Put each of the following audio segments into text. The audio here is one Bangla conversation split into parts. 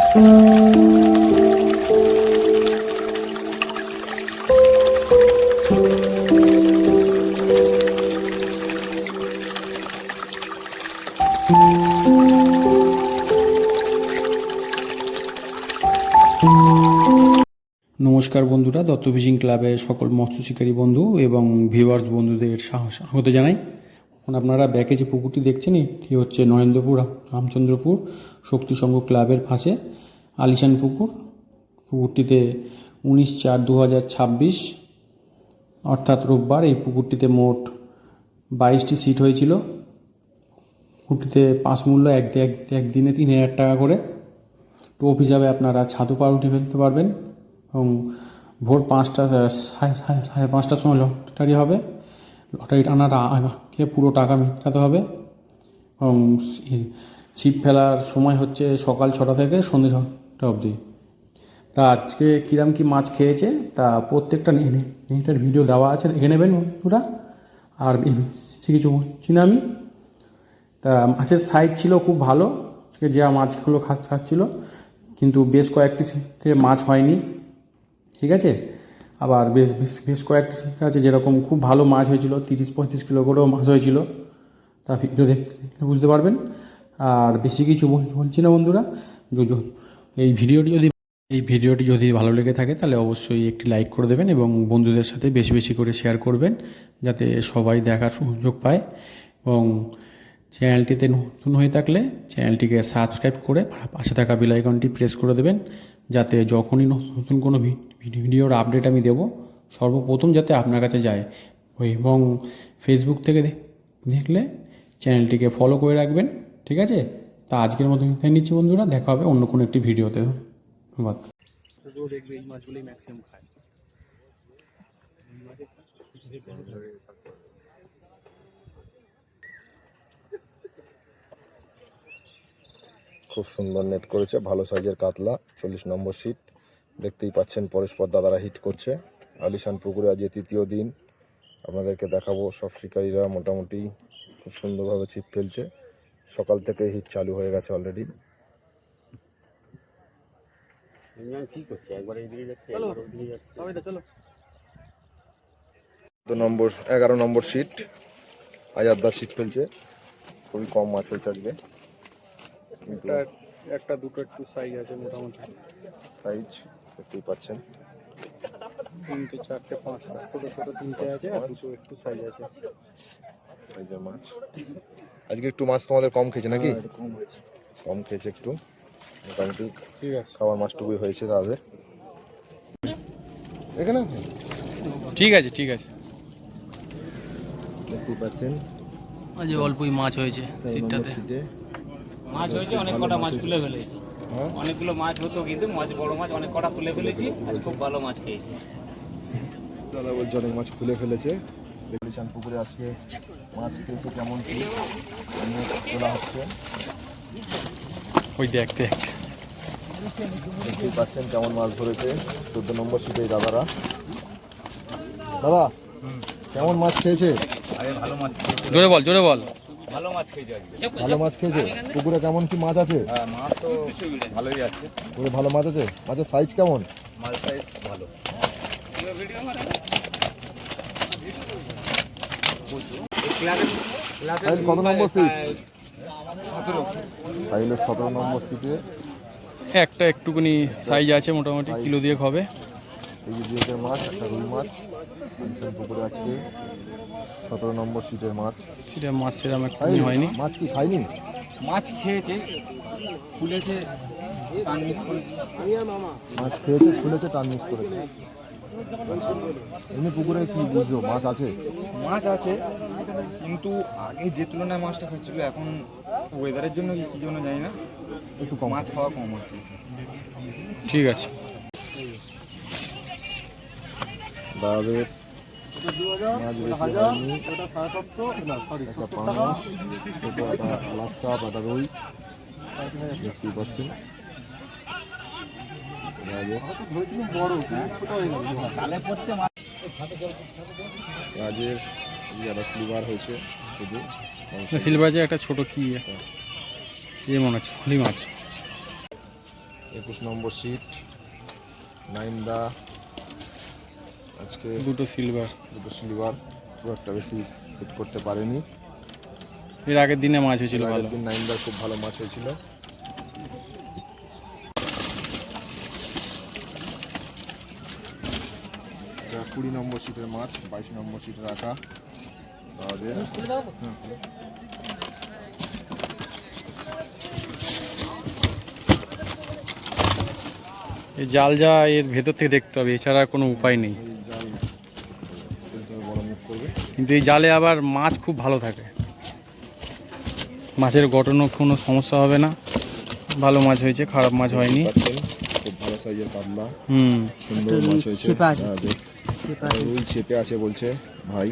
নমস্কার বন্ধুরা, দত্ত ফিশিং ক্লাবে সকল মৎস্য শিকারী বন্ধু এবং ভিউয়ার্স বন্ধুদের স্বাগত জানাই। এখন আপনারা ব্যাকে যে পুকুরটি দেখছেন এটি হচ্ছে নরেন্দ্রপুর রামচন্দ্রপুর শক্তি সংঘ ক্লাবের পাশে আলিশান পুকুর। পুকুরটিতে 19/4/2026 অর্থাৎ রোববার এই পুকুরটিতে মোট 22টি সিট হয়েছিল। পুকুরটিতে পাস মূল্য একদিনে 3000 টাকা করে। টোপ হিসাবে আপনারা ছাতু পাউরুটি ফেলতে পারবেন এবং ভোর 5টা সাড়ে 5টার সময় লটারি হবে। লটারি টানার আগে পুরো টাকা মেটাতে হবে এবং ছিপ ফেলার সময় হচ্ছে সকাল 6টা থেকে সন্ধ্যে 6টা অবধি। তা আজকে কিরম কি মাছ খেয়েছে তা প্রত্যেকটা নেটের ভিডিও দেওয়া আছে, দেখে নেবেন বন্ধুরা। আর কিছু বলছি না আমি। তা মাছের সাইজ ছিল খুব ভালো, যে মাছগুলো খাচ্ছিল, কিন্তু বেশ কয়েকটি থেকে মাছ হয়নি, ঠিক আছে। আবার বেশ কয়েকটি আছে যেরকম খুব ভালো মাছ হয়েছিল, 30-35 কিলো করেও মাছ হয়েছিল। তা ভিডিও দেখতে বুঝতে পারবেন। আর বেশি কিছু বলছি না বন্ধুরা। এই ভিডিওটি যদি ভালো লেগে থাকে তাহলে অবশ্যই একটি লাইক করে দেবেন এবং বন্ধুদের সাথে বেশি বেশি করে শেয়ার করবেন, যাতে সবাই দেখার সুযোগ পায়। এবং চ্যানেলটিতে নতুন হয়ে থাকলে চ্যানেলটিকে সাবস্ক্রাইব করে পাশে থাকা বেল আইকনটি প্রেস করে দেবেন, যাতে যখনই নতুন কোনো ভিডিওর আপডেট আমি দেব সর্বপ্রথম যাতে আপনার কাছে যায়। এবং ফেসবুক থেকে দেখলে চ্যানেলটিকে ফলো করে রাখবেন, ঠিক আছে। তা আজকের মতো বিদায় নিচ্ছি বন্ধুরা, দেখা হবে অন্য কোনো একটি ভিডিওতে। ধন্যবাদ। দেখবে এই মাছগুলোই ম্যাক্সিমাম খায়। খুব সুন্দর নেট করেছে, ভালো সাইজের কাতলা, 40 নম্বর সিট। দেখতেই পাচ্ছেন পরস্পর দাদারা হিট করছে। আলিশান পুকুরে আজ তৃতীয় দিন আপনাদেরকে দেখাবো। সব শিকারীরা মোটামুটি খুব সুন্দরভাবে ছিপ ফেলছে। সকাল থেকে হিট চালু হয়ে গেছে অলরেডি। 11 নম্বর সিট আজাদদার সিট ফেলছে। খুবই কম মাছ হয়েছে আজকে, কিন্তু একটা দুটো একটু সাইজ আছে, মোটামুটি সাইজ দেখতেই পাচ্ছেন। 3টে 4টে 5টা ছোটো ছোটো 3টে আছে আর দুটো একটু সাইজ আছে। সাইজের মাছ আজকে একটু মাছ তোমাদের কম খেয়েছে নাকি? কম খেয়েছে একটু, মোটামুটি ঠিক আছে, খাবার মাছটুকুই হয়েছে তাদের এখানে। ঠিক আছে ঠিক আছে। দেখতেই পাচ্ছেন আজ অল্পই মাছ হয়েছে সিটটাতে। মাছ হয়েছে অনেক কটা, মাছ তুলে ফেলেছি। অনেকগুলো মাছ হতো কিন্তু মাছ বড় মাছ অনেক কটা তুলে ফেলেছি। আজ খুব ভালো মাছ খেয়েছি। দাদা বলছে অনেক মাছ খুলে ফেলেছে। আলিশান পুকুরে আজকে মাছ খেয়েছে, কেমন কি তোলা হচ্ছে ওই দেখ দেখ, দেখতেই পাচ্ছেন কেমন মাছ ধরেছে 14 নম্বর সিটে দাদারা। দাদা কেমন মাছ খেয়েছে? আরে ভালো মাছ খেয়েছে। জোরে বল জোরে বল। ভালো মাছ খেয়েছে আজকে। ভালো মাছ খেয়েছে। পুকুরে কেমন কি মাছ আছে? মাছ তো ভালোই আছে। পুকুরে ভালো মাছ আছে। মাছের সাইজ কেমন? মাছ সাইজ ভালো। সাইজ কত নম্বর সিট? 17। সাইলের 17 নম্বর সিটে একটা একটুখানি সাইজ আছে, মোটামুটি কিলো দিয়ে হবে। এই যে মাছ, একটা রুই মাছ আলিশান পুকুরে আজকে 17 নম্বর সিটের মাছ। সেটা মাছ সেরকম একটুখানি হয়নি। মাছ কি খায়নি? মাছ খেয়েছে, ফুলেছে, টান মিস করেছে। মাছ খেয়েছে, ফুলেছে, টান মিস করেছে। এমনি পুকুরে কি বুঝছো মাছ আছে? মাছ আছে, কিন্তু আগে যে তুলনায় মাছটা খাচ্ছিল এখন ওয়েদারের জন্য কি জন্য জানি না একটু কম মাছ খাওয়া কম আছে। ঠিক আছে। দাদাদের মাছ বেশি হয়নি। একটা পাঙাশ, ছোটো একটা গ্লাস কাপ, একটা রুই দেখতেই পাচ্ছেন। মাছের একটা স্লিভার হয়েছে শুধু। সিলভার যে একটা ছোট কি মনে হচ্ছে হলি মাছ। 21 নম্বর সিট নাইন্দা। আজকে দুটো সিলভার। দুটো সিলভার, খুব একটা বেশি হিট করতে পারেনি। এর আগের দিনে মাছ হয়েছিল এর ভালো। আগের দিন নাইন্দার খুব ভালো মাছ হয়েছিল। এটা 20 নম্বর সিটের মাছ, 22 নম্বর সিটে রাখা দাদাদের। এই জাল যা এর ভেতর থেকে দেখতে হবে, এছাড়া কোনো উপায় নেই। এই জাল ফেলতে হবে, বড় মুখ করবে। কিন্তু এই জালে আবার মাছ খুব ভালো থাকে, মাছের গঠনও কোনো সমস্যা হবে না। ভালো মাছ হয়েছে, খারাপ মাছ হয়নি। পাচ্ছেন, খুব ভালো সাইজের কাতলা, সুন্দর মাছ হয়েছে দাদাদের। রুই চেপে আছে বলছে ভাই।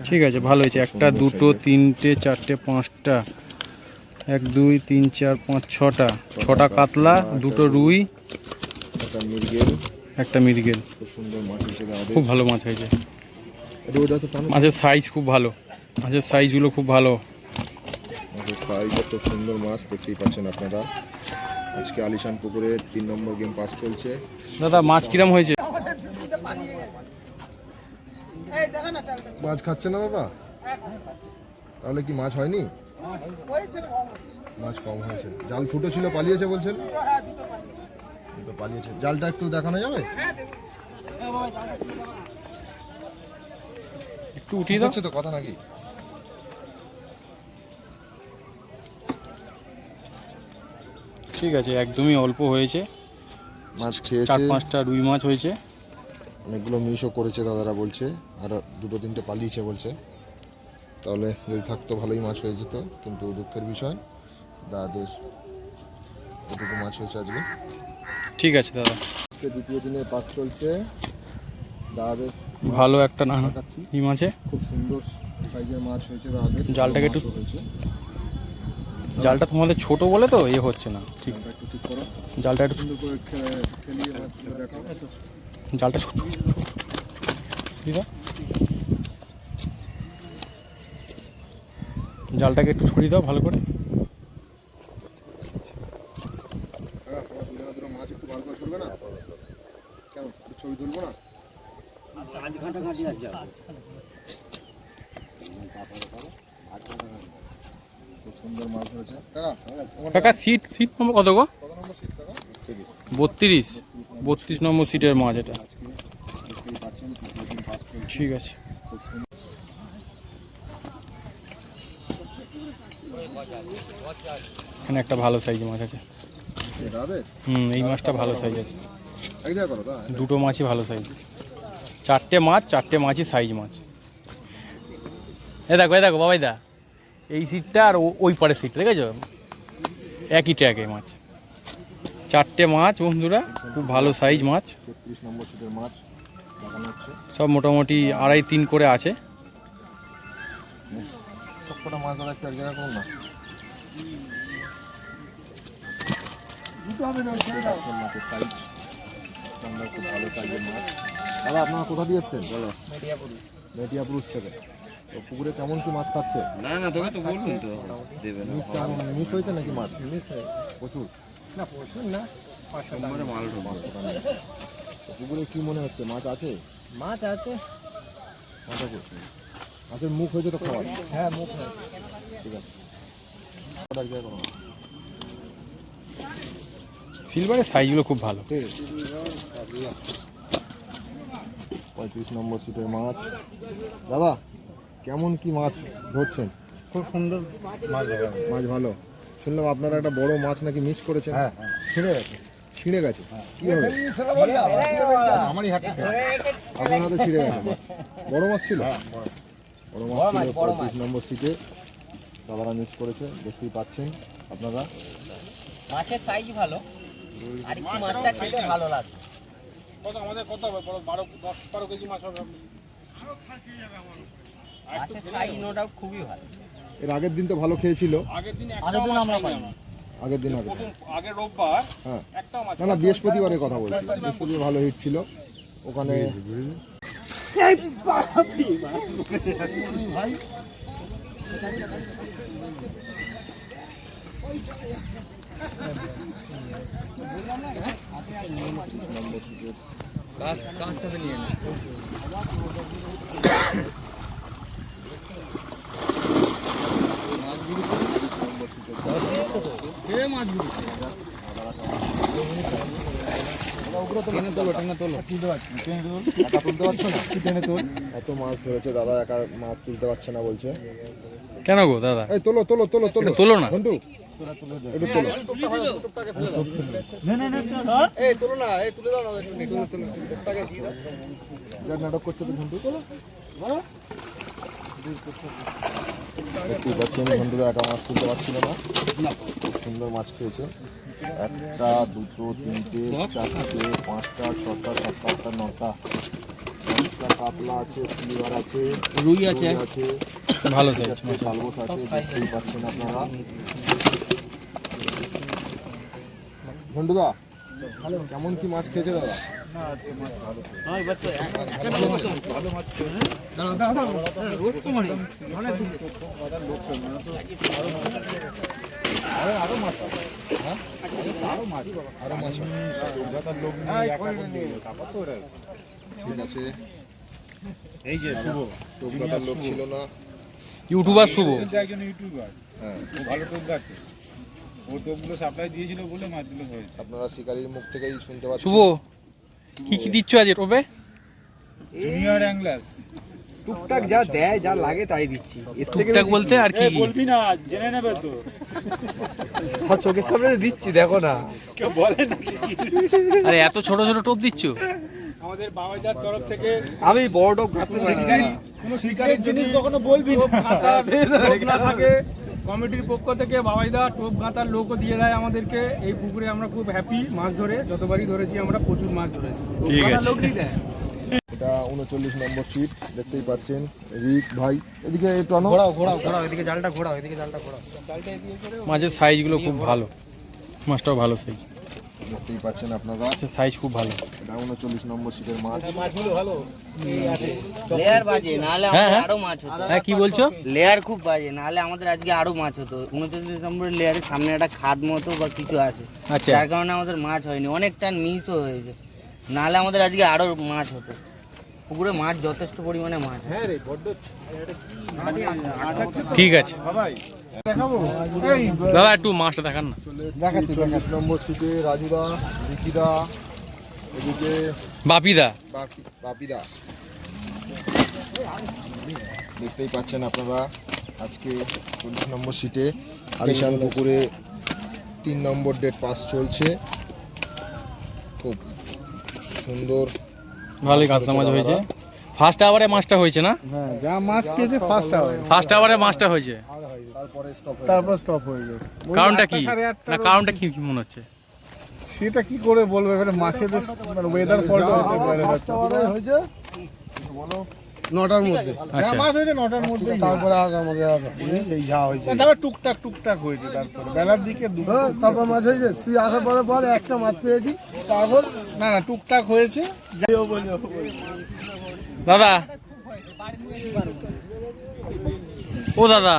ঠিক আছে, ভালো হয়েছে। একটা, দুটো, তিনটে, চারটে, পাঁচটা, 1 2 3 4 5 6টা, 6টা কাতলা, দুটো রুই, একটা মিরগেল, একটা মৃগেল। খুব সুন্দর মাছ হয়েছে দাদাদের। খুব ভালো মাছ হয়েছে। ওটা তো টানো। মাছের সাইজ খুব ভালো, মাছের সাইজগুলো খুব ভালো। মাছের সাইজটা খুব সুন্দর, মাছ দেখতেই পাচ্ছেন আপনারা। আজকে আলিশান পুকুরে 3 নম্বর গেম পাস চলছে। দাদা মাছ কিরম হয়েছে? মাছ খাচ্ছে না দাদা? তাহলে কি মাছ হয়নি? মাছ কম হয়েছে। জাল ফুটো ছিল, পালিয়েছে বলছেন? দুটো পালিয়েছে। জালটা একটু দেখানো যাবে? একটু উঠিয়ে দাও। হচ্ছে তো কথা নাকি? ঠিক আছে, একদমই অল্প হয়েছে। মাছ খেয়েছে, 4-5টা রুই মাছ হয়েছে। অনেকগুলো মিসও করেছে দাদারা বলছে, আর দুটো তিনটে পালিয়েছে বলছে। তাহলে যদি থাকতো ভালোই মাছ হয়ে যেত, কিন্তু দুঃখের বিষয় দাদাদের এটুকু মাছ হয়েছে আজকে। ঠিক আছে দাদা, দ্বিতীয় দিনের পাস চলছে দাদাদের। ভালো একটা না দেখাচ্ছি, এই মাছে। খুব সুন্দর সাইজের মাছ হয়েছে দাদাদের। জালটাকে একটু- মাছও হয়েছে। জালটা তোমাদের ছোট বলে তো এ হচ্ছে না ঠিক। জালটা একটু ঠিক করো, জালটা একটু সুন্দর করে খেলিয়ে মাছগুলো দেখাও। জালটা ছোট দিদা, জালটাকে একটু ছড়িয়ে দাও ভালো করে। তোমরা দুটো মাছ একটু ভালো করে ধরবে না? কেন একটু ছবি তুলবো না? খুব সুন্দর মাছ হয়েছে। কাকা সিট নম্বর কত গো? কত নম্বর সিট কাকা? 32 নম্বর সিটের মাছ এটা। আজকে দেখতেই পাচ্ছেন তৃতীয় দিন পাস চলছে। ঠিক আছে। খুব সুন্দর। এখানে একটা ভালো সাইজের মাছ আছে। দাদাদের এই মাছটা ভালো সাইজ আছে। এক জায়গা করো দা। দুটো মাছই ভালো সাইজ। 4টে মাছ, 4টে মাছই সাইজ মাছ। এ দেখো বাবাই দা, এই সিটটা আর ওই পারের সিটটা দেখেছো, একই ট্র্যাকে মাছ। 4টে মাছ বন্ধুরা, খুব ভালো সাইজ মাছ। 33 নম্বর সিটের মাছ দেখানো হচ্ছে। সব মোটামুটি 2.5-3 করে আছে। সবকটা মাছ দাদা একটু এক জায়গা করুন না। মাছের সাইজ স্ট্যান্ডার্ড, খুব ভালো সাইজের মাছ। দাদা আপনারা কোথা দিয়ে এসছেন? বলো। মেটিয়াপুরুষ থেকে। তো পুকুরে কেমন কি মাছ খাচ্ছে? না তোকে তো বলুন তো দেবে না। মিস হয়েছে নাকি মাছ? মিস হয়েছে প্রচুর। না প্রচুর না, 5 সোমবারে মাল ঢোকবে। তো পুকুরে কি মনে হচ্ছে, মাছ আছে? মাছ আছে। মাথা করছে, মাছের মুখ হয়েছে তো খাওয়ার? হ্যাঁ মুখ হয়েছে। ঠিক আছে, এক জায়গায় করো না। সিলভারের সাইজগুলো খুব ভালো। ঠিক আছে। 35 নম্বর সিটের মাছ। দাদা কেমন কি মাছ ধরছেন? খুব সুন্দর মাছ হবে। মাছ ভালো। শুনলাম আপনারা একটা বড় মাছ নাকি মিস করেছেন। হ্যাঁ ছিঁড়ে গেছে। ছিঁড়ে গেছে কিভাবে? আমারই হাতে আপনার হাতে ছিঁড়ে গেছে মাছ। বড় মাছ ছিল? বড় মাছ ছিল 35 নম্বর সিটে, দাদারা মিস করেছে। দেখতেই পাচ্ছেন আপনারা। মাছের সাইজ ভালো, আর একটু মাছটা খেতে ভালো লাগে। মাছের সাইজ নো ডাউট খুবই ভালো। এর আগের দিন তো ভালো খেয়েছিল। আগের দিন আমরা পাইনি। আগের দিন আগে রোববার হ্যাঁ, একটা মাছ না বৃহস্পতিবারের কথা বলছি। বৃহস্পতিবার ভালো হিট ছিল ওখানে। নম্বর সিটের এত মাছ ধরেছে দাদা, একা মাছ তুলতে পারছে না বলছে। কেন গো দাদা? এই তোলো তোলো তোলো তোলো একটু তোলো না। ঘন্টু একটু তোলো। বিরাট নাটক করছে তো ঘন্টু, তোলো। দেখতেই পাচ্ছেন ঘন্টুরা একা মাছ তুলতে পারছিল না, খুব সুন্দর মাছ খেয়েছে। একটা, দুটো, তিনটে, চারটে, পাঁচটা, ছটা, সাতটা, আটটা, নটা, 10টা কাতলা আছে, সিলভার আছে, রুই আছে, ভালো সাইজ মাছ। কালবোস আছে, দেখতেই পাচ্ছেন আপনারা। ঘন্টুদা কেমন কি মাছ খেয়েছে দাদা? আরো মাছ আছে, হ্যাঁ? আরো মাছ আছে। ঠিক আছে, এই যে শুভ টোপগাতার লোক ছিল না। ইউটিউবার শুভ। একজন ইউটিউবার, হ্যাঁ, ও ভালো টোপ গাছে, ও টোপগুলো সাপ্লাই দিয়েছিল বলে মাছগুলো হয়েছে। আপনারা শিকারীর মুখ থেকেই শুনতে পাচ্ছেন। শুভ কি কি দিচ্ছ আজ টোপে? জুনিয়র অ্যাংলার্স টুকটাক যা দেয়, যা লাগে তাই দিচ্ছি। এর থেকে টুকটাক বলতে আর কি? বলবি না, জেনে নেবে তো। সব চোখের সামনে দিচ্ছি, দেখো না। কেউ বলে না আরে এত ছোট ছোট টোপ দিচ্ছ? আমাদের বাবাইদার তরফ থেকে আমি বড় টপ ঘাটতে পারি না। কোনো শিকারের জিনিস কখনো বলবি না থাকে, কমিটির পক্ষ থেকে বাবাইদা টোপ গাঁথার লোকও দিয়ে দেয় আমাদেরকে। এই পুকুরে আমরা খুব হ্যাপি মাছ ধরে, যতবারই ধরেছি আমরা প্রচুর মাছ ধরেছি। ঠিক আছে। লোকই দেয়। এটা 39 নম্বর সিট, দেখতেই পাচ্ছেন। রিক ভাই এদিকে একটু আনো। ঘোরাও ঘোরাও ঘোরাও, এদিকে জালটা ঘোরাও, এদিকে জালটা ঘোরাও। মাছের সাইজগুলো খুব ভালো, মাছটাও ভালো সাইজ, দেখতেই পাচ্ছেন আপনারা, সাইজ খুব ভালো। এটা 39 নম্বর সিটের মাছ। লেয়ার বাজে, নাহলে হ্যাঁ, আমাদের হ্যাঁ। আরো মাছ হতো। হ্যাঁ কি বলছো? লেয়ার খুব বাজে, নাহলে আমাদের আজকে আরো মাছ হতো। 39 নম্বরের লেয়ারের সামনে একটা খাদ মতো বা কিছু আছে, আচ্ছা। যার কারণে আমাদের মাছ হয়নি, অনেক টান মিসও হয়েছে। নাহলে আমাদের আজকে আরো মাছ হতো। পুকুরে মাছ যথেষ্ট পরিমাণে মাছ। ঠিক আছে দাদা, একটু মাছটা দেখান না। 40 নম্বর সিটে রাজুদা, রিকিদা, এদিকে বাপিদা। বাপিদা। দেখতেই পাচ্ছেন আপনারা, আজকে 40 নম্বর সিটে আলিশান পুকুরে 3 নম্বর ডেট পাস চলছে। খুব সুন্দর ভালোই কাতলা মাছ হয়েছে। ফার্স্ট আওয়ারে মাছটা হয়েছে না? হ্যাঁ, যা মাছ খেয়েছে ফার্স্ট আওয়ার, ফার্স্ট আওয়ারে মাছটা হয়েছে, তারপরে স্টপ তারপর স্টপ হয়ে যায়। কারণটা কি? না কারণটা কি কি মনে হচ্ছে? সেটা কি করে বলবো, এবারে মাছের ওয়েদার ফল্ট হয়েছে। নটার মধ্যে আচ্ছা, মাছ হয়েছে 9টার মধ্যে, তারপরে আর আমাদের এই যা হয়েছে, তারপর টুকটাক টুকটাক হয়েছে। তারপর বেলার দিকে তারপর মাছ হয়েছে। তুই আসার পরে পর একটা মাছ পেয়েছি, তারপর না না টুকটাক হয়েছে। দাদা ও দাদা,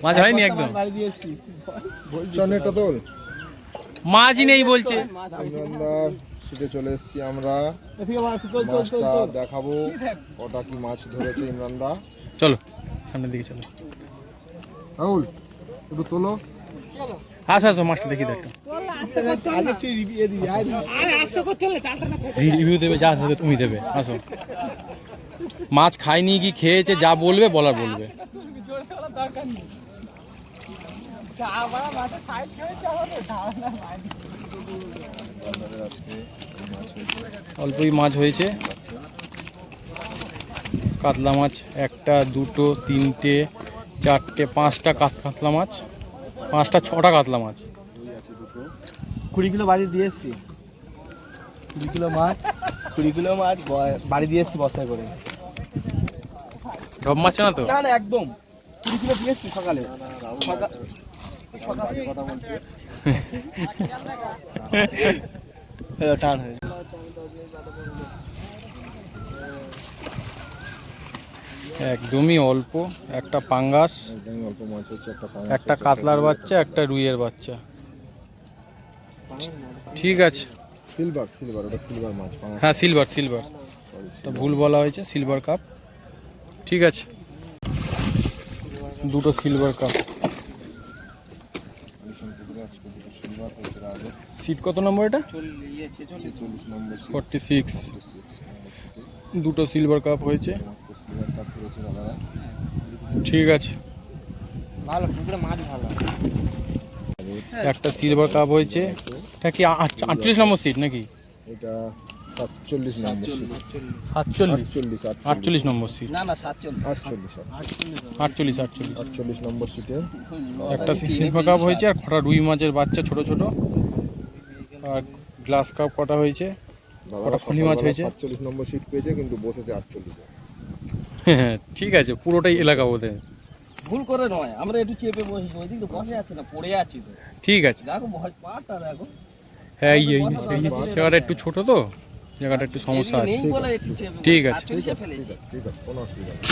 মাছ হয়নি একদম, চনেটা তোল। মাছই নেই বলছে। ইমরানদার সিটে চলে এসেছি আমরা, মাছটা দেখাবো কটা কি মাছ ধরেছে ইমরানদা। চলো সামনের দিকে চলো। রাহুল একটু তোলো। আসো আসো, মাছটা দেখি দেখো। রিভিউ দেবে, যা দেবে তুমি দেবে। আসো, মাছ খায়নি কি খেয়েছে যা বলবে বলার বলবে। অল্পই মাছ হয়েছে। কাতলা মাছ একটা, দুটো, তিনটে, চারটে, 5টা কাতলা মাছ, 5টা 6টা কাতলা মাছ। 20 কিলো বাড়ি দিয়ে এসছি। 20 কিলো মাছ, 20 কিলো মাছ বাড়ি দিয়ে এসছি বস্তায় করে। ঢপ মাছ না তো? না না একদম 20 কিলো দিয়ে এসছি সকালে। বাজে কথা বলছে। টান হয়ে একদমই অল্প, একটা পাঙ্গাস, একদমই অল্প মাছ হচ্ছে, একটা কাতলার বাচ্চা, একটা রুইয়ের বাচ্চা। ঠিক আছে, সিলভার ওটা সিলভার মাছ, হ্যাঁ সিলভার, তো ভুল বলা হয়েছে, সিলভার কাপ। ঠিক আছে, দুটো সিলভার কাপ। সিট কত নম্বর এটা? 46 নম্বর 46। দুটো সিলভার কাপ হয়েছে। সিলভার কাপ ধরেছে দাদারা। ঠিক আছে, ভালো পুকুরে মাছ ভালো। একটা সিলভার কাপ হয়েছে। এটা কি 48 নম্বর সিট নাকি? এটা 47 নম্বর সিট। 48 নম্বর সিট, না 47 48 নম্বর সিটে একটা সিলভার কাপ হয়েছে, আর কটা রুই মাছের বাচ্চা ছোট ছোট, আর গ্লাস কাপ কটা হয়েছে, কটা ফলি মাছ হয়েছে। 47 নম্বর সিট পেয়েছে, কিন্তু বসেছে 48 হ্যাঁ ঠিক আছে, পুরোটাই এলাকা বোধ। ভুল করে নয়, আমরা একটু চেপে বসেছি, ওইদিকে তো বসে আছে না, পড়ে আছি তো। ঠিক আছে, দেখো ভয় পাটা দেখো। হ্যাঁ এই জায়গাটা একটু ছোট তো, জায়গাটা একটু সমস্যা আছে। নেই বলে একটু চেপে ঠিক আছে। 47 ফেলেছি। ঠিক আছে, কোনো অসুবিধা নেই।